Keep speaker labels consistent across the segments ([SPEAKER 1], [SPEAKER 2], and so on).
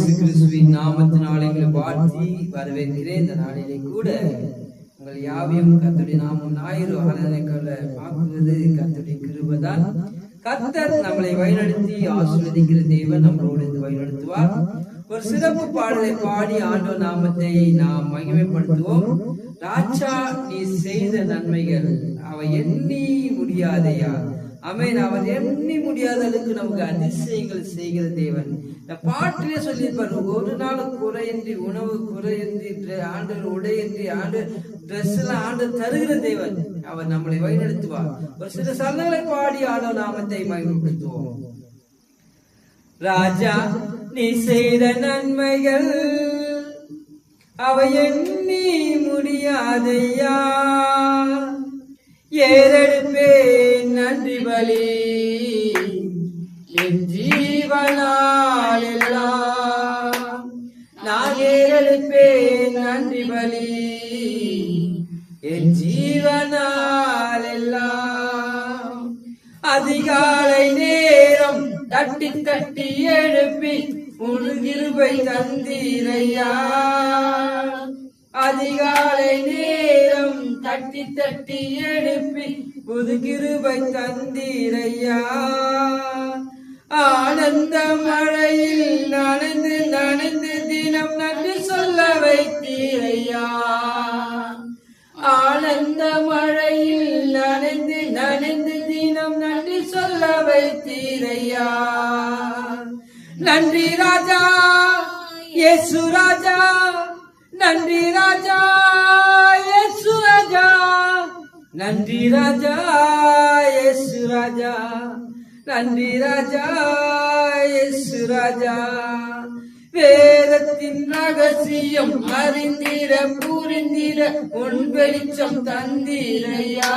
[SPEAKER 1] இயேசு கிறிஸ்துவின் நாமத்தினாலே உங்களை வாழ்த்தி வரவேற்கிறேன். இந்த நாளிலே கூட உங்கள் யாவையும் கர்த்தருடைய நாமம் ஞாயிறு ஆராதனைக்குள்ள ஆக்குவது கர்த்தருடைய கிருபைதான். கர்த்தர் நம்மளை வழிநடத்தி ஆசீர்வதிக்கிற தேவன் நம்மளோடு வழிநடத்துவார். ஒரு சிறப்பு பாடலை பாடி ஆண்டவர் நாமத்தை நாம் மகிமைப்படுத்துவோம். ராஜா, நீ செய்த நன்மைகள் அவை எண்ணி முடியாதையா. ஆமென். அவர் எண்ணி முடியாத அளவுக்கு நமக்கு அதிசயங்கள் செய்கிற தேவன். இந்த பாட்டிலே சொல்லியிருப்பார், ஒரு நாள் குறையின்றி உணவு குறையின்றி ஆண்டவர் உடையின்றி ட்ரெஸ் எல்லாம் ஆண்டவர் தருகிற தேவன். அவர் நம்மளை வழிநடத்துவார். ஒரு சில சரணங்களை பாடி ஆண்டவர் நாமத்தை மகிமைப்படுத்துவோம். ராஜா, நீ செய்த நன்மைகள் அவை எண்ணி முடியாதையா. ஏறெடுப்பேன் நன்றி பலி என் ஜீவனால் எல்லாம். நான் ஏறெடுப்பேன் நன்றி பலி என் ஜீவனால் எல்லாம். அதிகாலை நேரம் தட்டி தட்டி எழுப்பி உன் கிருபை தந்தீரையா. அதிகாலை நேரம் தட்டி தட்டி எழுப்பி புது கிருபை தந்தீரையா. ஆனந்த மழையில் நனைந்து நனைந்து தினம் நன்றி சொல்ல வைத்தீரையா. ஆனந்த மழையில் நனைந்து நனைந்து தினம் நன்றி சொல்ல வைத்தீரையா. நன்றி ராஜா இயேசு ராஜா, நன்றி ராஜா இயேசு ராஜா, நன்றி ராஜா இயேசு ராஜா, நன்றி ராஜா இயேசு ராஜா. வேதத்தின் ரகசியம் அறிந்திட புரிந்திட உன் வெளிச்சம் தந்தீரையா.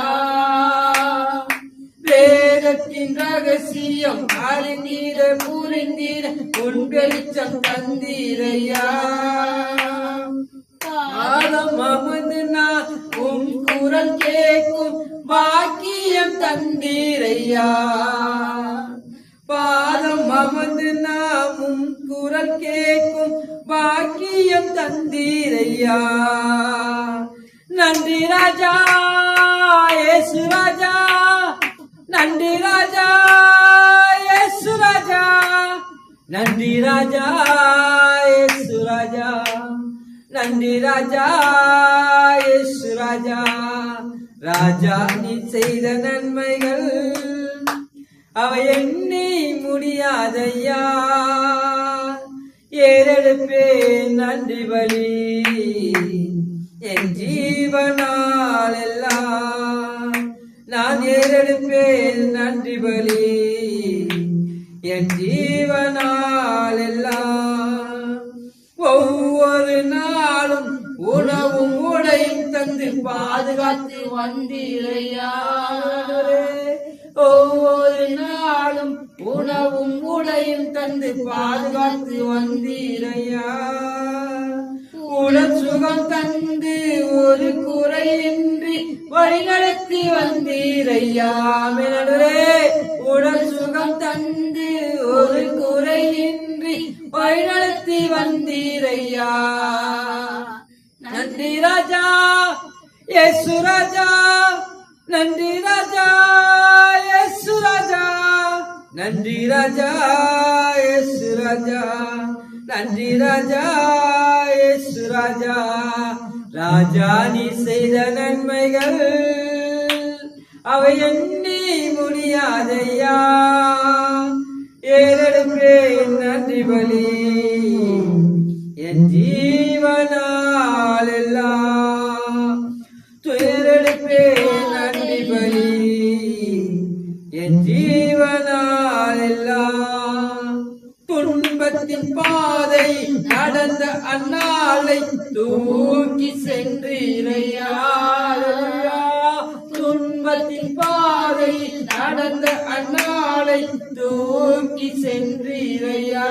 [SPEAKER 1] வேதத்தின் ரகசியம் அறிந்திட புரிந்திட உன் வெளிச்சம் தந்தீரையா. பாதம் அமர்ந்து நான் உன் குரல் கேட்கும் பாக்கியம் தந்தீரையா. பாதம் அமர்ந்து நாம் உன் குரல் கேட்கும் பாக்கியம் தந்தீரையா. நன்றி ராஜா இயேசு ராஜா, நன்றி ராஜா இயேசு ராஜா, நன்றி ராஜா இயேசு ராஜா, நன்றி ராஜா இயேசு ராஜா. ராஜா, நீ செய்த நன்மைகள் அவை எண்ணி முடியாதையா. ஏறெடுப்பேன் நன்றி பலி என் ஜீவனால் எல்லாம். நான் ஏறெடுப்பேன் நன்றி பலி என் ஜீவனால் எல்லாம். ஒவ்வொரு நாளும் உணவும் உடையும் தந்து பாதுகாத்து வந்தீரையா. ஒவ்வொரு நாளும் உணவும் உடையும் தந்து பாதுகாத்து வந்தீரையா. உடல் சுகம் தந்து ஒரு குறையின்றி வழிநடத்தி வந்தீரையா. உடல் சுகம் தந்து ஒரு குறையின்றி வழிநடத்தி வந்தீரையா. நன்றி ராஜா இயேசு ராஜா, நன்றி ராஜா இயேசு ராஜா, நன்றி ராஜா இயேசு ராஜா, நன்றி ராஜா இயேசு ராஜா. ராஜா, நீ செய்த நன்மைகள் அவை எண்ணி முடியாதையா. ஏறெடுப்பேன் நன்றி பலி என் ஜீவனால் எல்லாம். துயரெடுப்பேன் நன்றி பலி என் ஜீவனால் எல்லாம். துன்பத்தின் பாதை நடந்த அந்நாளை தூக்கி சென்றீரையா. துன்பத்தின் பாதை நடந்த அந்நாளை தூக்கி சென்றீரையா.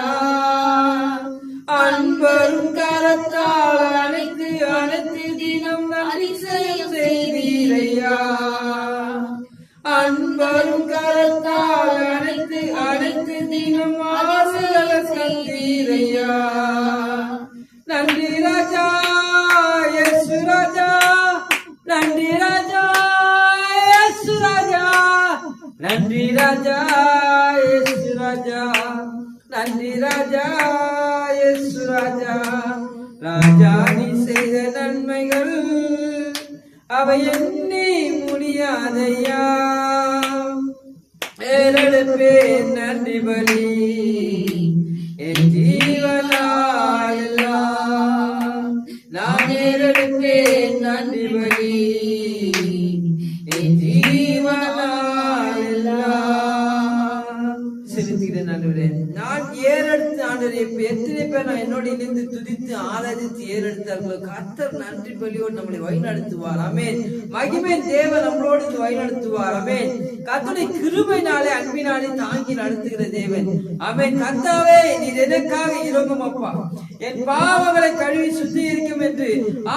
[SPEAKER 1] அன்பரும் கரத்தால் அனைத்து அனைத்து தினம் அதிசயம் செய்தீரையா. அன்பரும் கரத்தால் அனைத்து அனைத்து தினம் ஆறுதல் செய்தீரையா. ராஜா இயேசு ராஜா, நன்றி ராஜா இயேசு ராஜா. ராஜா நீ செய்த நன்மைகள் அவை எண்ணி முடியாதையா. ஏறெடுப்பேன் நன்றி பலி என் ஜீவனாயெல்லாம். நான் ஏறெடுப்பேன் நன்றி பலி என் ஜீவனாயெல்லாம். செலுத்துகிறேன் ஆண்டவரே. நான் ஏறெடுத்து ஆண்டவரே, எத்தனை பேர் நான் என்னோட இருந்து துதித்து ஆராதித்து ஏறெடுத்தார்களோ கர்த்தர் நன்றி பலியோடு நம்மளை வழிநடத்துவார். ஆமென். மகிமை தேவன் நம்மளோடு வழிநடத்துவார். ஆமென். கர்த்தருடைய கிருபையினாலே அன்பினாலே தாங்கி நடத்துகிற தேவன். ஆமென். கர்த்தாவே நீர் எனக்காக இரங்கும் அப்பா, என் பாவங்களை கழுவி சுத்திகரிக்கும் என்று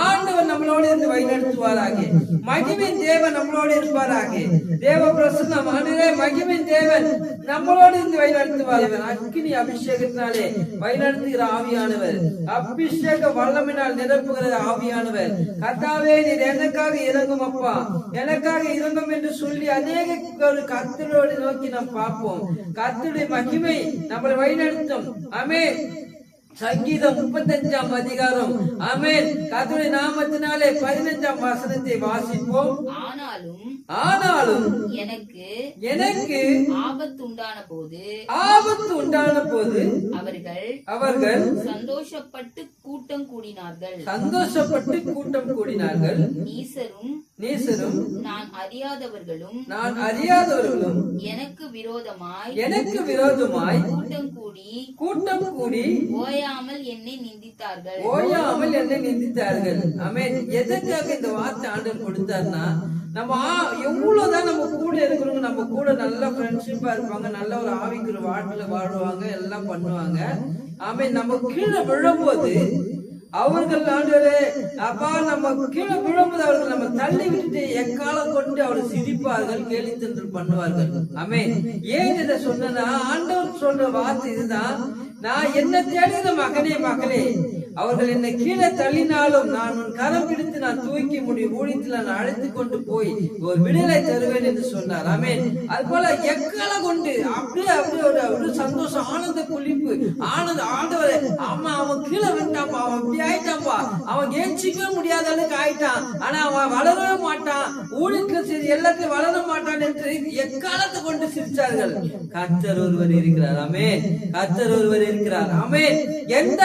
[SPEAKER 1] ஆண்டவர் நம்மளோடு இருந்து வழிநடத்துவாராக. மகிமை தேவன் நம்மளோடு இருப்பாராக. தேவ பிரசன்னம் ஆண்டவரே, மகிமை தேவன் நம்மளோடு இருந்து வழிநடத்துவார். அக்கினி அபிஷேகத்தினாலே வழிநடத்துகிற ஆவியானவர், அபிஷேக வல்லமினால் நிரப்புகிற ஆவியானவர். கர்த்தாவே நீர் எனக்காக இறங்கும் அப்பா, எனக்காக இறங்கும் என்று சொல்லி அநேக கர்த்தரோடு நோக்கி நாம் பார்ப்போம். கர்த்தருடைய மகிமை நம்மளை வழிநடத்தும். ஆமென். சங்கீதம் 35ஆம் அதிகாரம். ஆமென். கர்த்தருடைய நாமத்தினாலே 15ஆம் வசனத்தை வாசிப்போம். ஆனாலும் எனக்கு
[SPEAKER 2] ஆபத்து உண்டான போது
[SPEAKER 1] அவர்கள்
[SPEAKER 2] சந்தோஷப்பட்டு கூட்டம்
[SPEAKER 1] கூடினார்கள். நீசரும்
[SPEAKER 2] நான்
[SPEAKER 1] அறியாதவர்களும்
[SPEAKER 2] எனக்கு விரோதமாய்
[SPEAKER 1] கூட்டம் கூடி
[SPEAKER 2] ஓயாமல் என்னை நிந்தித்தார்கள்.
[SPEAKER 1] ஆமென். எதற்காக இந்த வார்த்தை ஆண்டவர் கொடுத்தார்னா, நம்ம எவ்வளவுதான் நம்ம கூட இருக்கிறவங்க, நம்ம கூட நல்ல ஃப்ரெண்ட்ஷிப்பா இருப்பாங்க, நல்ல ஒரு ஆவிக்குற வாழ்க்கையில வாழ்வாங்க, எல்லாம் பண்ணுவாங்க. ஆமென். நம்ம கீழே விழும்போது அவர்கள் ஆண்டவரே அப்பா, நம்ம கீழே விழும்போது அவர்கள் நம்ம தள்ளி விட்டுட்டு எக்காலம் கொண்டு அவர்கள் சிரிப்பார்கள், கேலி கிண்டல் பண்ணுவார்கள். ஆமென். ஏன் இதை சொன்னா, ஆண்டவர் சொல்ற வார்த்தை இதுதான். நான் என்ன தேடுகிற மகனே, அவர்கள் என்னை கீழே தள்ளினாலும் நான் உன் கரம் பிடித்து நான் தூக்கி முடியும் ஊழியத்தில் நான் அழைத்து கொண்டு போய் ஒரு விடுதலை தருவேன் என்று சொன்னார். ஆமென். அது போல எக்கால கொண்டு அப்படியே ஒரு சந்தோஷம், ஆனந்த குளிப்பு, ஆண்டவரே ஆமா அவன் கீழே விட்டான்பா, அவன் அப்படி ஆயிட்டான்பா, அவன் ஏச்சிக்கவே முடியாத அளவுக்கு ஆயிட்டான், ஆனா அவன் வளரவே மாட்டான், ஊழியர்கள் சரி எல்லாத்தையும் வளர மாட்டான் என்று எக்காலத்தை கொண்டு சிரிச்சார்கள். கர்த்தர் ஒருவர் இருக்கிறார். ஆமென். கர்த்தர் ஒருவர் இருக்கிறார். ஆமென். எந்த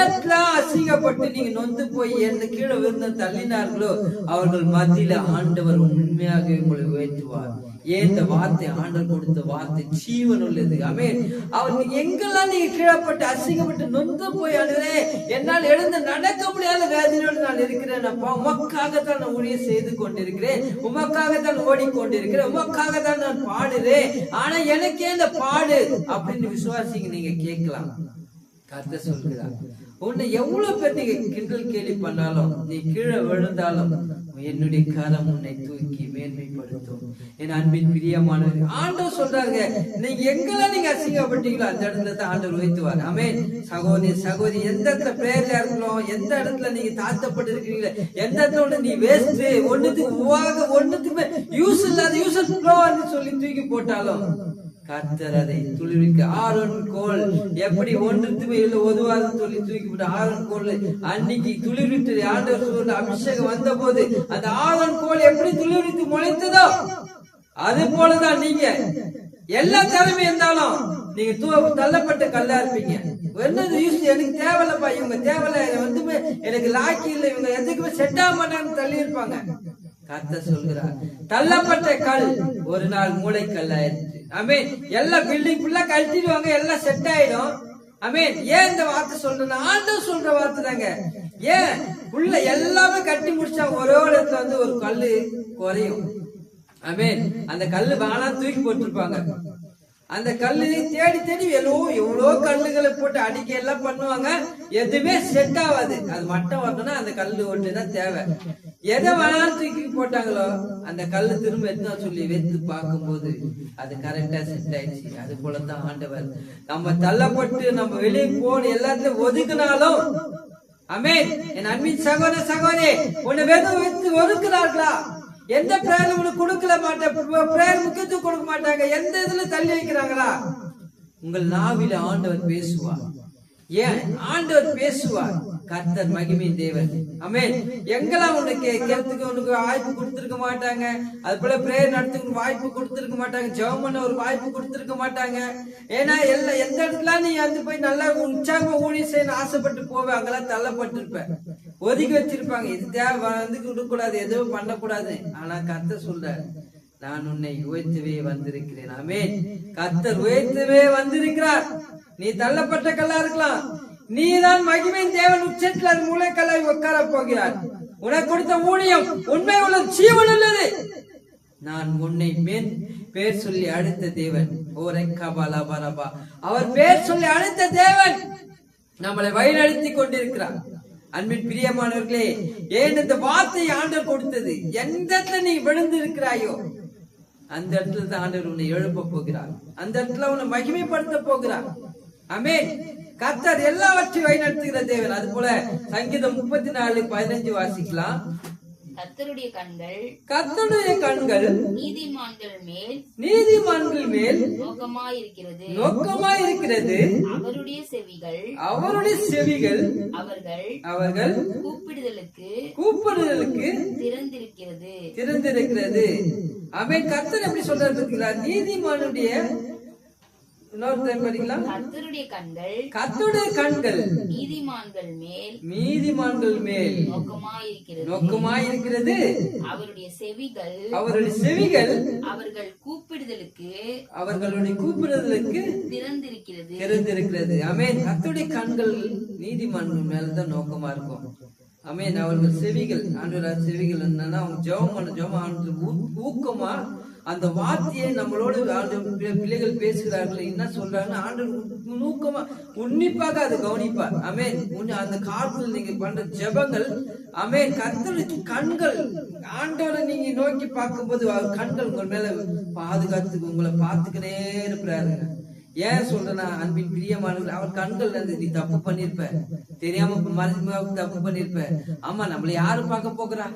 [SPEAKER 1] அசிங்கப்பட்டு நீங்க நொந்து போய் என்ன கீழே விழுந்து தள்ளினார்களோ அவர்கள் மத்தியில ஆண்டவர் உண்மையாக உங்களை உயர்த்துவார். ஏன் இந்த வார்த்தை ஆண்டவர் கொடுத்த வார்த்தை ஜீவன் உள்ளது. ஆமென். அவர் எங்கெல்லாம் நீங்க கீழப்பட்டு அசிங்கப்பட்டு நொந்து போய் ஆண்டவரே என்னால் எழுந்து நடக்க முடியாத வேதனையோடு நான் இருக்கிறேன் அப்பா, உமக்காகத்தான் நான் ஊழியம் செய்து கொண்டிருக்கிறேன், உமக்காகத்தான் ஓடிக்கொண்டிருக்கிறேன், உமக்காகத்தான் நான் பாடுறேன், ஆனா எனக்கே இந்த பாடு அப்படின்னு விசுவாசிங்க நீங்க கேட்கலாம். கர்த்தர் சொல்கிறார், உன்னை எவ்வளவு பேர் நீங்க கிண்டல் கேலி பண்ணாலும், நீ கீழே விழுந்தாலும் என்னுடைய கரம் உன்னை தூக்கி மேன்மைப்படுத்தும். என் அன்பின் பிரியமானவர் ஆண்டவர் சொல்றாங்க, நீங்க எங்கெல்லாம் நீங்க அசிங்கப்பட்டீங்களோ அந்த இடத்துல தான் ஆண்டவர் உயர்த்துவார். ஆமென். சகோதரி எந்த இடத்துல பிரேயர்ல இருக்கணும், எந்த இடத்துல நீங்க தாழ்த்தப்பட்டு இருக்கீங்களோ, எந்த இடத்துல நீ வேஸ்ட், ஒண்ணுத்துக்குமே யூஸ் இல்லாத சொல்லி தூக்கி போட்டாலும் கர்த்தர் அதை துளிர்விக்க ஆரோன் கோல் எப்படி ஒன்றுத்துமே இல்லை ஒதுவாத சொல்லி தூக்கி போட்டு ஆரோன் கோல் அன்னைக்கு துளிர்விட்டு ஆண்டவர் சொல்ற அபிஷேகம் வந்த போது அந்த ஆரோன் கோல் எப்படி துளிர்வித்து முளைத்ததோ அது போலதான் நீங்க எல்லா திறமையும் இருந்தாலும் நீங்க தள்ளப்பட்ட கல்லா இருப்பீங்க. என்னது யூஸ் எனக்கு தேவையில்லப்பா, இவங்க தேவையில்ல, எனக்கு லாக்கி இல்லை, இவங்க எதுக்குமே செட் ஆக மாட்டாங்கன்னு தள்ளி இருப்பாங்க. கர்த்தர் சொல்கிறார், தள்ளப்பட்ட கல் ஒரு நாள் மூளை கல்லாயிருச்சு. ஆமென். எல்லா பில்டிங் ஃபுல்லா கழட்டிடுவாங்க, எல்லாம் செட் ஆயிடும். ஆமென். ஏன் இந்த வார்த்தை சொல்றேன்னா, ஆண்டவர் சொல்ற வார்த்தை தாங்க. ஏன் உள்ள எல்லாமே கட்டி முடிச்சா ஒரே இடத்துல ஒரு கல்லு குறையும். ஆமென். அந்த கல்லு வானா தூக்கி போட்டிருப்பாங்க. அந்த கல்லு தேடி தேடி எவ்வளோ கல்லுகளை போட்டு அடிக்க எல்லாம் பண்ணுவாங்க, எதுவுமே செட் ஆகாது. அது மட்டும் வரணும்னா அந்த கல்லு ஒன்றுதான் தேவை. எதை வேணாலும் தூக்கி போட்டாங்களோ அந்த கல்லு திரும்ப எத்தனை சொல்லி வைத்து பார்க்கும்போது அது கரெக்டா செட் ஆயிடுச்சு. அது போலதான் ஆண்டவர் நம்ம தள்ளப்பட்டு நம்ம வெளியே போன எல்லாத்தையும் ஒதுக்கினாலும், ஆமென். என் அன்பின் சகோதரி உன்னை வெறும் வைத்து ஒதுக்குறார்களா, எந்த பிரேயர் உனக்கு கொடுக்கல மாட்டாங்க, பிரேயர் முக்கியத்துவம் கொடுக்க மாட்டாங்க, எந்த இதுல தள்ளி வைக்கிறாங்களா? உங்கள் நாவில ஆண்டவர் பேசுவார். ஏன் ஆண்டவர் பேசுவார்? கர்த்தர் மகிமையின் தேவன். ஆமென். எங்கெல்லாம் உனக்கு கேட்கறதுக்கு உனக்கு வாய்ப்பு கொடுத்திருக்க மாட்டாங்க, அது போல பிரேயர் நடத்துக்கு வாய்ப்பு கொடுத்திருக்க மாட்டாங்க, ஜெபம் பண்ண ஒரு வாய்ப்பு கொடுத்திருக்க மாட்டாங்க. ஏன்னா எந்த இடத்துல நீ வந்து போய் நல்லா உற்சாகமா ஊழியம் செய்யணும் ஆசைப்பட்டு போவேன், அங்கெல்லாம் தள்ளப்பட்டிருப்ப, ஒதுக்கி வச்சிருப்பாங்க. இது தேவை வந்து கொடுக்கூடாது, எதுவும் பண்ணக்கூடாது. ஆனா கர்த்தர் சொல்றாரு, நான் உன்னை உயர்த்தவே வந்திருக்கிறேன். ஆமென். கர்த்தர் உயர்த்தவே வந்திருக்கிறார். நீ தள்ளப்பட்ட கல்லா இருக்கலாம், நீதான் மகிமையின் தேவன் உச்சத்தில் அது மூளைக்கல்லாய் உட்கார போகிறார். உனக்கு கொடுத்த ஊழியம் உண்மை உள்ள ஜீவன் உள்ளது. நான் உன்னை பேர் சொல்லி அழைத்த தேவன். அவர் பேர் சொல்லி அழைத்த தேவன் நம்மளை வழிநடத்தி கொண்டிருக்கிறார். அன்பின் பிரியமானவர்களே, ஏன் இந்த வார்த்தை ஆண்டவர் கொடுத்தது? எந்த இடத்துல நீ விழுந்து இருக்கிறாயோ அந்த இடத்துல தான் ஆண்டவர் உன்னை எழுப்ப போகிறார், அந்த இடத்துல உன்னை மகிமைப்படுத்த போகிறார். ஆமென். கர்த்தர் எல்லாவற்றையும் வழிநடத்துகிற தேவன். அது போல சங்கீதம் 34:15 வாசிக்கலாம்.
[SPEAKER 2] கர்த்தருடைய
[SPEAKER 1] கண்கள் நீதிமான்கள் மேல் நோக்கமாயிருக்கிறது. அவருடைய செவிகள் அவர்கள் கூப்பிடுதலுக்கு திறந்திருக்கிறது. ஆமென். கர்த்தர் எப்படி சொல்றாரு? நீதிமானுடைய கர்த்தருடைய கண்கள் நீதிமான்கள் மேல் நோக்கமாயிருக்கிறது. அவருடைய செவிகள் அவர்களுடைய கூப்பிடுதலுக்கு திறந்திருக்கிறது. ஆமென். கர்த்தருடைய கண்கள் நீதிமான்கள் மேலதான் நோக்கமா இருக்கும். ஆமென். அவர்கள் செவிகள், ஆண்டவர் செவிகள் என்னன்னா அவங்க ஜெபம் ஊக்கமா அந்த வார்த்தையை நம்மளோடு பிள்ளைகள் பேசுகிறார்கள், என்ன சொல்றாங்க, ஆண்டவர் நூக்கமா உன்னிப்பாக அதை கவனிப்பார். ஆமென். அந்த காலத்துல நீங்க பண்ற ஜெபங்கள், ஆமென். கர்த்தருடைய கண்கள் ஆண்டவரை நீங்க நோக்கி பார்க்கும்போது அவர் கண்கள் உங்க மேல பாதுகாத்துக்கு உங்களை பார்த்துக்கினே இருக்கிறாரு. ஏன் சொல்றேன்னா, அன்பின் பிரியமானவர்கள், அவர் கண்கள் வந்து நீ தப்பு பண்ணிருப்ப, தெரியாம தப்பு பண்ணிருப்ப. ஆமா, நம்மள யாரு பார்க்க போகிறா?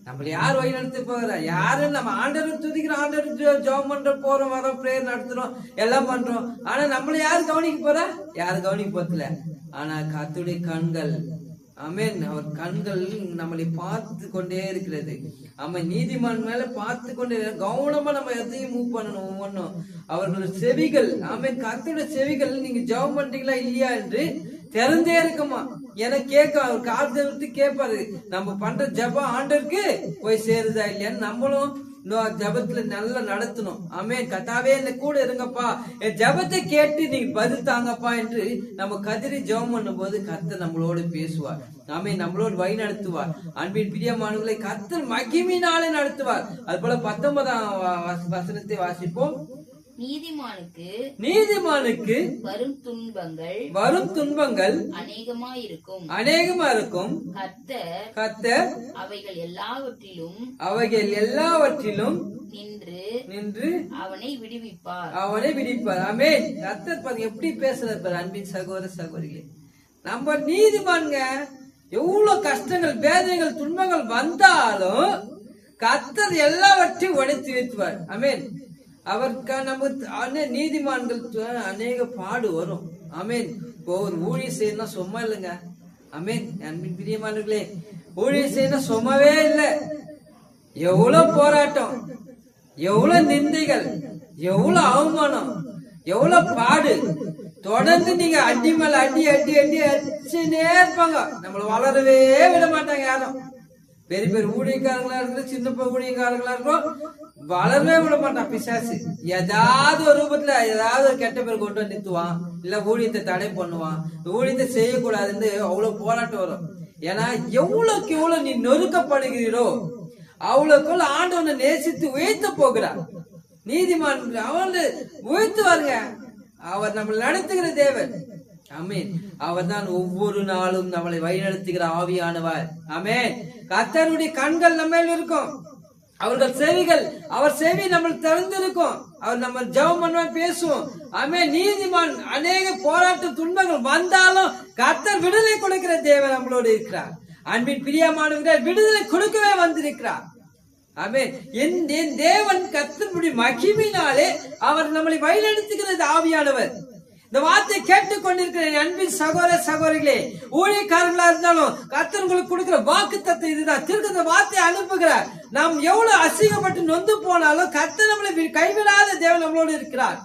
[SPEAKER 1] நம்மள யார் வழி நடத்தி போகிறா? யாரு? நம்ம ஆண்டவர் துதிக்கிறோம், ஆண்டவர் ஜெபம் பண்றோம், போறோம் வரோம், பிரேயர் நடத்துறோம், எல்லாம் பண்றோம். ஆனா நம்மள யாரு கவனிக்க போறா? யாரு கவனிக்க போறதில்ல. ஆனா கர்த்தருடைய கண்கள், ஆமென், அவர் கண்கள் நம்மளை பார்த்து கொண்டே இருக்கிறது. ஆமா, நீதிமான் மேல பார்த்து கொண்டே கவனமா நம்ம எதையும் மூவ் பண்ணணும் ஒவ்வொன்னும். அவர்கள் செவிகள், ஆமென், கர்த்தருடைய செவிகள் நீங்க ஜெபம் பண்றீங்களா இல்லையா என்று திறந்தே இருக்குமா. எனக்கு கேட்க அவர் காலத்தை விட்டு கேட்பாரு, நம்ம பண்ற ஜெபம் ஆண்டருக்கு போய் சேருதா இல்லையான்னு நம்மளும் ஜபத்துல நல்லா நடத்தணும். ஆமென். கர்த்தாவே என்ன கூட இருங்கப்பா, என் ஜபத்தை கேட்டு நீங்க பதில் தாங்கப்பா என்று நம்ம கதிரி ஜெபம் பண்ணும் போது கர்த்தர் நம்மளோடு பேசுவார். ஆமென். நம்மளோடு வழி நடத்துவார். அன்பின் பிரியமானவர்களை கர்த்தர் மகிமையினாலே நடத்துவார். அது போல 19ஆம் வசனத்தை வாசிப்போம். நீதிமானுக்கு வரும் துன்பங்கள் அநேகமாயிருக்கும். கர்த்தர் அவைகள் எல்லாவற்றிலும் நின்று அவனை விடுவிப்பார். ஆமென். கர்த்தர் பாருங்க எப்படி பேசுறாரு. அன்பின் சகோதர சகோதரிகளே, நம்ம நீதிமான்ங்க எவ்வளவு கஷ்டங்கள், வேதனைகள், துன்பங்கள் வந்தாலும் கர்த்தர் எல்லாவற்றையும் உடைத்து வைத்துவார். ஆமென். அவருக்கு நம்ம நீதிமான்கள் அநேக பாடு வரும். ஆமென். ஒரு ஊழியம் செய்யணும் சும்மா இல்லைங்க. ஆமென். அன்பின் பிரியமானவர்களே, ஊழியம் செய்யணும் சும்மாவே இல்லை. எவ்வளவு போராட்டம், எவ்வளவு நிந்தைகள், எவ்வளவு அவமானம், எவ்வளவு பாடு. தொடர்ந்து நீங்க அடி மேல அடி அடி அடி அடிச்சுனே இருப்பாங்க. நம்மள வளரவே விட மாட்டாங்க யாரும். பெரிய பெரிய ஊழியக்காரங்களா இருக்கட்டும், சின்ன ஊழியக்காரங்களா இருக்கட்டும், வளரவே விட மாட்டான் பிசாசு. ஏதாவது ஒரு ரூபத்துல ஏதாவது ஒரு கெட்ட பேர் கொண்டு வந்து நிறுத்துவான், இல்ல ஊழியத்தை தடை பண்ணுவான், ஊழியத்தை செய்யக்கூடாதுன்னு அவ்வளவு போராட்டம் வரும். ஏன்னா எவ்வளவுக்கு எவ்வளவு நீ நொறுக்கப்படுகிறீரோ அவ்வளவுக்குள்ள ஆண்டவனை நேசித்து உயர்த்த போகிறார். நீதிமான் அவன் உயர்த்துவாருங்க. அவர் நம்மளை நடத்துகிற தேவன். ஆமென். அவர் தான் ஒவ்வொரு நாளும் நம்மளை வழிநடத்துகிற ஆவியானவர். ஆமென். கர்த்தருடைய கண்கள் நம்ம இருக்கும், அவர்கள் செவிகள், அவர் செவி நம்ம திறந்திருக்கும். அவர் நம்ம ஜெபம் பண்ணுவோம், பேசுவோம். ஆமென். நீதிமான் அநேக போராட்ட துன்பங்கள் வந்தாலும் கர்த்தர் விடுதலை கொடுக்கிற தேவன் நம்மளோடு இருக்கிறார். அன்பின் பிரியமானவர்கள், விடுதலை கொடுக்கவே வந்திருக்கிறார். ஆமென். என் தேவன் கர்த்தருடைய மகிமையினாலே அவர் நம்மளை வழிநடத்துகிறது ஆவியானவர். இந்த வார்த்தை கேட்டுக் கொண்டிருக்கிற அன்பின் சகோதர சகோதரிகளே, ஊழியக்காரர்களா இருந்தாலும் கர்த்தர் உங்களுக்கு கொடுக்கிற வாக்குத்தத்தம் இதுதான். திருக்க வார்த்தையை அனுப்புகிறார். நாம் எவ்வளவு அசிங்கப்பட்டு நொந்து போனாலும் கர்த்தர் நம்மளை கைவிடாத தேவன் நம்மளோடு இருக்கிறார்.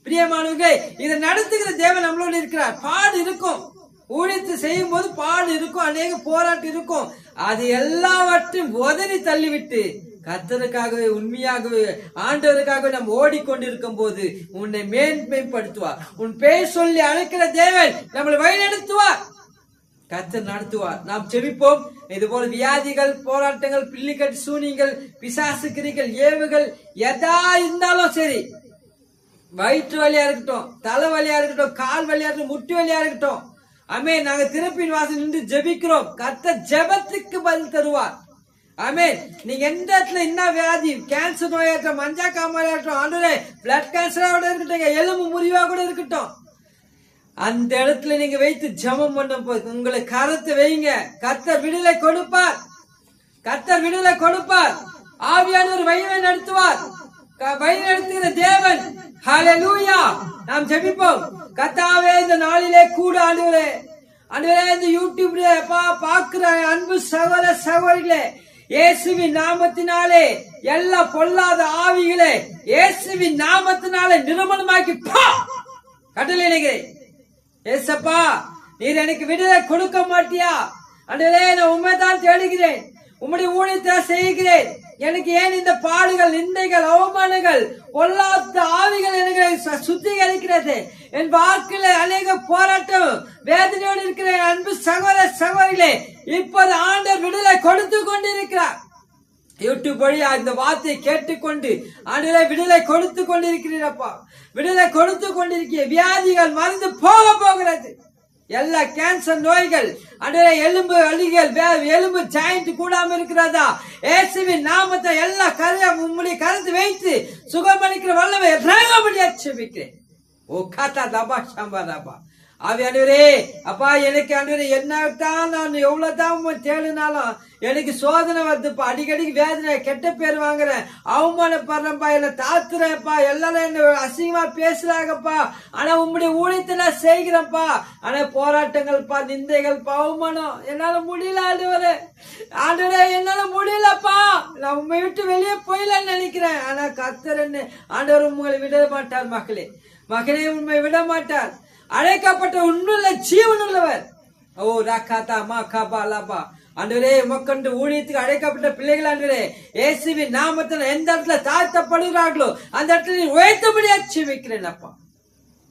[SPEAKER 1] பிரியமானவர்களே, இதை நடத்துகிற தேவன் நம்மளோடு இருக்கிறார். பாடு இருக்கும், ஊழியத்தை செய்யும் போது பாடு இருக்கும், அநேக போராட்டம் இருக்கும். அது எல்லாவற்றையும் உதறி தள்ளிவிட்டு கர்த்தருக்காகவே உண்மையாகவே ஆண்டவருக்காகவே நாம் ஓடிக்கொண்டிருக்கும் போது உன்னை மேன்மைப்படுத்துவார். உன் பெயர் சொல்லி அழைக்கிற தேவன் நம்மளை வழிநடத்துவார், கர்த்தர் நடத்துவார். நாம் செபிப்போம். இது போல வியாதிகள், போராட்டங்கள், பிள்ளைக்கட்டு சூனியங்கள், பிசாசு கிரிகள், ஏவுகள் எதா இருந்தாலும் சரி, வயிற்று வலியா இருக்கட்டும், தலை வலியா இருக்கட்டும், கால் வலியா இருக்கட்டும், முட்டு வலியா இருக்கட்டும், ஆமே நாங்க திறப்பின் வாசல் நின்று ஜெபிக்கிறோம். கர்த்தர் ஜெபத்துக்கு பதில் தருவார். ஆமென். நீங்க எந்த இடத்துல என்ன வியாதி, கேன்சர் நோயாட்டம், மஞ்சா காமாட்டம், ஆண்டவரே பிளட் கேன்சரா கூட இருக்கட்டும், எலும்பு முறிவா கூட இருக்கட்டும், அந்த இடத்துல நீங்க வைத்து ஜெபம் பண்ணும் போது உங்களை கரத்தை வைங்க. கர்த்தர் விடுதலை கொடுப்பார், கர்த்தர் விடுதலை கொடுப்பார். ஆவியானவர் வழியை நடத்துவார், வழி நடத்துகிற தேவன். ஹல்லேலூயா. நாம் ஜெபிப்போம். கர்த்தாவே, இந்த நாளிலே கூட ஆண்டவரே, ஆண்டவரே இந்த யூடியூப்ல பாக்குற அன்பு சகோதர சகோதரிகளே, இயேசுவின் நாமத்தினாலே எல்லா பொல்லாத ஆவிகளே இயேசுவின் நாமத்தினாலே நிர்மூலமாக்கி கட்டளையிடுகிறேன். ஏசப்பா, நீர் எனக்கு விடுதலை கொடுக்க மாட்டியா? ஆண்டவரே, நான் உண்மைதான் தேடுகிறேன், உம்முடைய ஊழியத்தை செய்கிறேன். எனக்கு ஏன் இந்த பாடுகள், நிந்தைகள், அவமானங்கள், பொல்லாத ஆவிகள் எனக்கு சுத்திகரிக்கிறது? என் வாழ்க்கையில அநேக போராட்டம், வேதனையோடு இருக்கிற அன்பு சகோதர சகோதரிகளே, இப்போது ஆண்டவர் விடுதலை கொடுத்து கொண்டிருக்கிறார். யூடியூப் வழியா இந்த வார்த்தையை கேட்டுக்கொண்டு ஆண்டவரே விடுதலை கொடுத்து கொண்டிருக்கிறீரப்பா, விடுதலை கொடுத்து கொண்டிருக்கிற வியாதிகள் மறந்து போக போகிறது. எல்லா கேன்சர் நோய்கள், ஆண்டவரே எலும்பு வலிகள், எலும்பு ஜாயிண்ட் கூடாம இருக்கிறதா, இயேசுவின் நாமத்தை எல்லா உம்முடைய கருத்து வைத்து சுகமளிக்கிற வல்லமை இறங்கும்படியா ஜெபிக்கிறேன். ஓ காத்தா தபா ஷம்பா தபா. ஆவியானவரே, அப்பா எனக்கு ஆண்டவரே என்னத்தான் நான் எவ்வளவுதான் தேடினாலும் எனக்கு சோதனை வருதுப்பா, அடிக்கடி வேதனை, கெட்ட பேர் வாங்குறேன், அவமானப்படுறேன்ப்பா, என்ன தாத்துறேன்ப்பா, எல்லாரும் என்ன அசிங்கமா பேசுறாங்கப்பா. ஆனா உம்முடைய ஊழியத்தை நான் செய்கிறேன்ப்பா. ஆனா போராட்டங்கள்ப்பா, நிந்தைகள்ப்பா, அவமானம் என்னால முடியல ஆண்டவரே. ஆண்டவரே என்னால முடியலப்பா, நான் உண்மை விட்டு வெளியே போயிடலான்னு நினைக்கிறேன். ஆனா கர்த்தர் என்ன ஆண்டவர் உங்களை விட மாட்டார். மகனே உண்மை விட மாட்டார். அழைக்கப்பட்ட உண்மையுள்ள ஜீவனுள்ளவர். ஓ ராக்காத்தா மா காபா லாபா. ஆண்டவரே, உமக்கண்டு ஊழியத்துக்கு அழைக்கப்பட்ட பிள்ளைகள் ஆண்டவரே, இயேசுவின் நாமத்தில் எந்த இடத்துல தாழ்த்தப்படுகிறார்களோ அந்த இடத்துல நீ உயர்த்தபடியா ஜெபிக்கிறேன் அப்பா.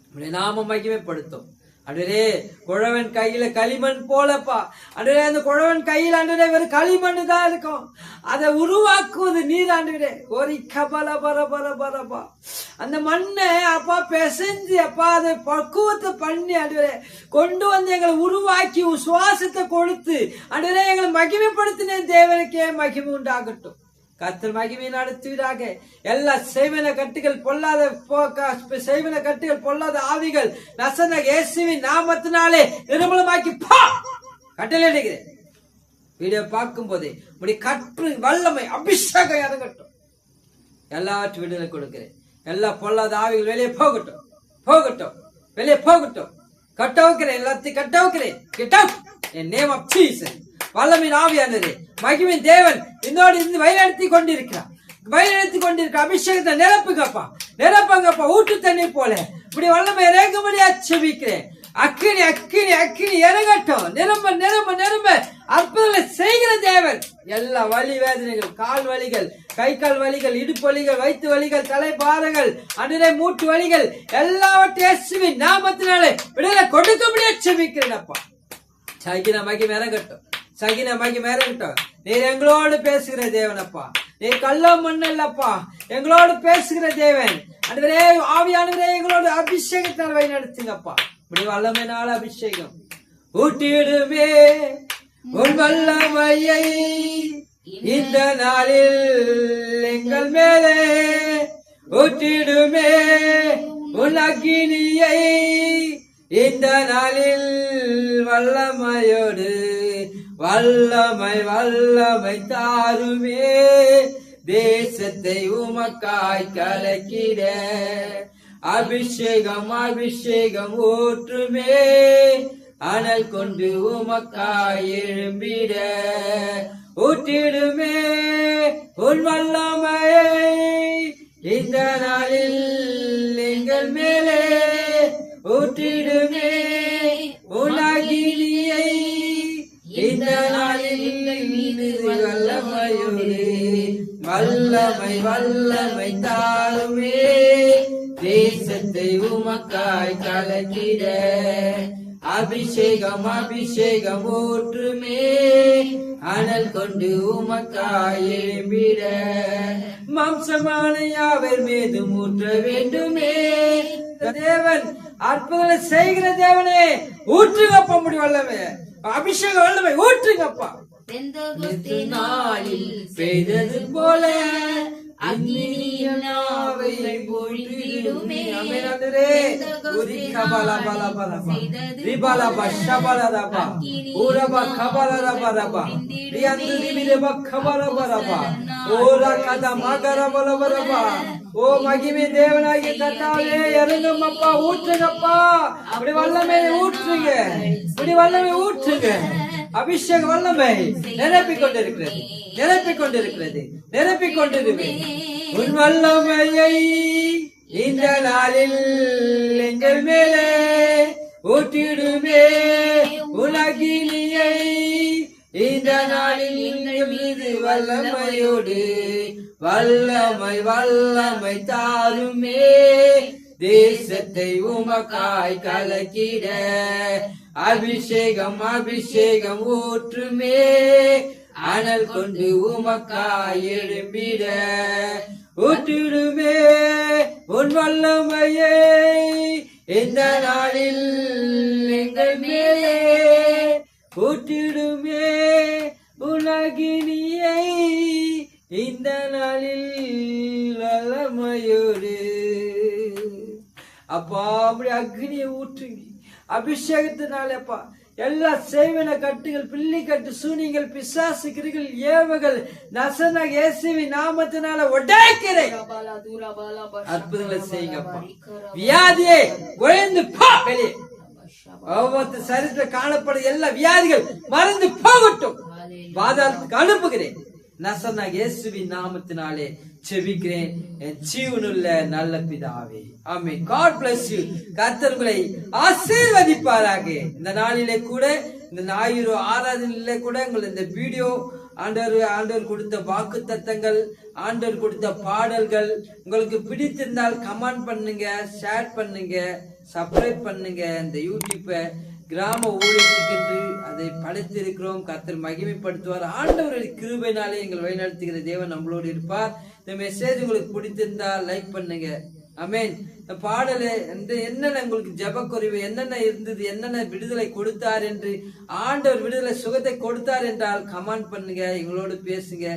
[SPEAKER 1] உம்முடைய நாமம் மகிமைப்படுத்தும். ஆண்டவரே, குழவன் கையில களிமண் போலப்பா. ஆண்டவரே, அந்த குழவன் கையில் ஆண்டவரே வெறும் களிமண் தான் இருக்கும். அதை உருவாக்குவது நீர் ஆண்டவரே. ஒரு கபல பர பர பரப்பா அந்த மண்ணை அப்பா பிசைஞ்சு அப்பா அதை பக்குவத்தை பண்ணி ஆண்டவரே கொண்டு வந்து எங்களை உருவாக்கி சுவாசத்தை கொடுத்து ஆண்டவரே எங்களை மகிமைப்படுத்தின தேவனுக்கே மகிமை உண்டாகட்டும். கர்த்தர் மகிமை நடத்துவீராக. எல்லா செய்வன கட்டுகள், பொல்லாத செய்வன கட்டுகள், பொல்லாத ஆவிகள் நசன இயேசுவின் நாமத்தினாலே நிர்மூலமாக்கி கட்டளையிடுகிறேன். வீடியோ பார்க்கும் போதே உடைய கற்று வல்லமை அபிஷேகம் இறங்கட்டும். எல்லாவற்றையும் விடுதலை கொடுக்கிறேன். எல்லா பொல்லாத ஆவிகள் வெளியே போகட்டும், போகட்டும், வெளியே போகட்டும். கட்டவுக்கிறேன், எல்லாத்தையும் கட்டவுக்கிறேன். என் நேம் ஆஃப் ஜீசஸ். வல்லமின் ஆவியானவரே, மகிமின் தேவன் என்னோடு இருந்து வழிநடத்தி கொண்டிருக்கிறார். வழிநடத்தி கொண்டிருக்க அபிஷேகத்தை நிரப்புங்கப்பா, நிரப்புங்கப்பா. ஊற்று தண்ணி போல இப்படி வல்லமை இறங்கும்படியா ஜெபிக்கிறேன். அக்கினி அக்கினி அக்கினி இறங்கட்டும். நிரம்ப நிரம்ப நிரம்ப அற்புதங்களை செய்கிற தேவன். எல்லா வலி வேதனைகள், கால் வலிகள், கை கால் வலிகள், இடுப்பு வலிகள், வயிற்று வலிகள், தலைபாரங்கள், அன்றைய மூட்டு வலிகள் எல்லாவற்றையும் நாமத்தினாலே விடுதலை கொடுக்கும்படியா ஜெபிக்கிறேன் அப்பா. சகின மகிமை இறங்கட்டும், சகின மகிமை இறங்கட்டும். நீர் எங்களோடு பேசுகிற தேவனப்பா, நீர் கள்ளம் மண்ணல்லப்பா, எங்களோடு பேசுகிற தேவன். ஆண்டவரே, ஆவியானவரே, எங்களோடு அபிஷேகத்தால் வழி நடத்துங்கப்பா. இப்படி வல்லமையினால அபிஷேகம் ஊட்டிடுமே உன் வல்லமையை இந்த நாளில் எங்கள் மேலே ஊட்டிடுமே உன் அக்கினியை இந்த நாளில் வல்லமையோடு வல்லமை வல்லமை தாருமே தேசத்தை உமக்காய் கலக்கிட அபிஷேகம் அபிஷேகம் ஊற்றுமே அனல் கொண்டு உமக்காய் எழும்பிட ஊற்றிடுமே உன் வல்லமையை இந்த நாளில் எங்கள் மேலே ஊற்றிடுமே உன் அக்கினியை இந்த நாளில் மீது வல்லமையோடு வல்லமை வல்லமை தாருமே தேசத்தை உமக்காய் கலக்கிட அபிஷேகம் அபிஷேகம் ஊற்றுமே அனல் கொண்டு உமக்காய் எழும்பிட மாம்சமான யாவர் மீது ஊற்ற வேண்டுமே தேவன் அற்புதங்களை செய்கிற தேவனே ஊற்றுங்கப்பா முடி வல்லமே அபிஷேகம் வல்லமை ஊற்றுங்கப்பா நாளில் பெய்தது போல ஓ மகிமை தேவனாகிய கர்த்தாவே இறங்குங்கப்பா ஊற்றுங்கப்பா இப்படி வல்லமை ஊற்றுங்க இப்படி வல்லமை ஊற்றுங்க அபிஷேக வல்லமை நிரப்பிக் கொண்டிருக்கிறது நிரப்பிக் கொண்டிருக்கிறது நிரப்பிக் கொண்டிருக்கிறது உன் வல்லமையை இந்த நாளில் எங்கள் மேலே ஊற்றிடுமே உலகினியை இந்த நாளில் எங்கள் மீது வல்லமையோடு வல்லமை வல்லமை தாருமே தேசத்தை உமக்காய் கலக்கிட அபிஷேகம் அபிஷேகம் ஊற்றுமே அனல் கொண்டு உமக்காய் எழும்பிட ஊற்றிடுமே உன் வல்லமையை இந்த நாளில் எங்கள் மேலே ஊற்றிடுமே உலகினியை இந்த நாளில் வல்லமையோடு அப்பா அப்படி அக்னியை ஊற்றுங்க அபிஷேகத்தினாலேப்பா எல்லா செய்வன கட்டுகள் பில்லி கட்டு சூனியங்கள் பிசாசு கிரிகள் ஏவுகள் நசன இயேசுவின் நாமத்தினால உடைக்கிறேன் அற்புதங்களை செய்யுங்கப்பா வியாதியை ஒழிந்து போ வெளியே ஒவ்வொரு சரீரத்தில் காணப்படும் எல்லா வியாதிகள் மறந்து போகட்டும் பாதாளத்துக்கு அனுப்புகிறேன் நசன இயேசுவின் நாமத்தினாலே செபிக்கிறேன் என் ஜீவனுள்ள நல்ல பிதாவே ஆமென். God bless you. கர்த்தர் உங்களை ஆசீர்வதிப்பாராக. இந்த நாளிலே கூட இந்த ஞாயிறு ஆராதனையிலே கூட உங்கள் இந்த வீடியோ ஆண்டவர் கொடுத்த வாக்கு தத்தங்கள் ஆண்டவர் கொடுத்த பாடல்கள் உங்களுக்கு பிடித்திருந்தால் கமெண்ட் பண்ணுங்க, ஷேர் பண்ணுங்க, சப்ஸ்கிரைப் பண்ணுங்க. இந்த யூடியூப்பை கிராம ஊழியத்துக்கென்று அதை படைத்திருக்கிறோம். கர்த்தர் மகிமைப்படுத்துவார். ஆண்டவருடைய கிருபையினாலே எங்கள் வழிநடத்துகிற தேவன் நம்மளோடு இருப்பார். இந்த மெசேஜ் உங்களுக்கு பிடித்திருந்தால் லைக் பண்ணுங்க. ஆமென். இந்த பாடல என்னென்ன உங்களுக்கு ஜெப குறைவு என்னென்ன இருந்தது, என்னென்ன விடுதலை கொடுத்தார் என்று ஆண்டவர் விடுதலை சுகத்தை கொடுத்தார் என்றால் கமெண்ட் பண்ணுங்க, எங்களோடு பேசுங்க.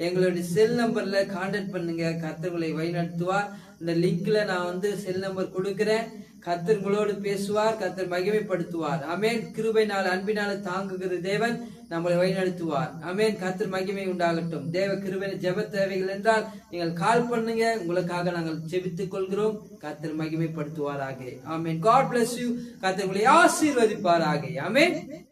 [SPEAKER 1] எங்களுடைய செல் நம்பர்ல கான்டாக்ட் பண்ணுங்க. கர்த்தர்களை வழிநடத்துவார். இந்த லிங்க்ல நான் செல் நம்பர் கொடுக்கிறேன். கர்த்தர் உங்களோடு பேசுவார். கர்த்தர் மகிமைப்படுத்துவார். ஆமென். கிருபையினால் அன்பினால தாங்குகிற தேவன் நம்மளை வழிநடத்துவார். ஆமென். கர்த்தர் மகிமை உண்டாகட்டும். தேவ கிருபை ஜெப தேவைகள் என்றால் நீங்கள் கால் பண்ணுங்க. உங்களுக்காக நாங்கள் ஜெபித்துக் கொள்கிறோம். கர்த்தர் மகிமைப்படுத்துவாராக. ஆமென். God bless you. கர்த்தர் உங்களை ஆசீர்வதிப்பாராக. ஆமென்.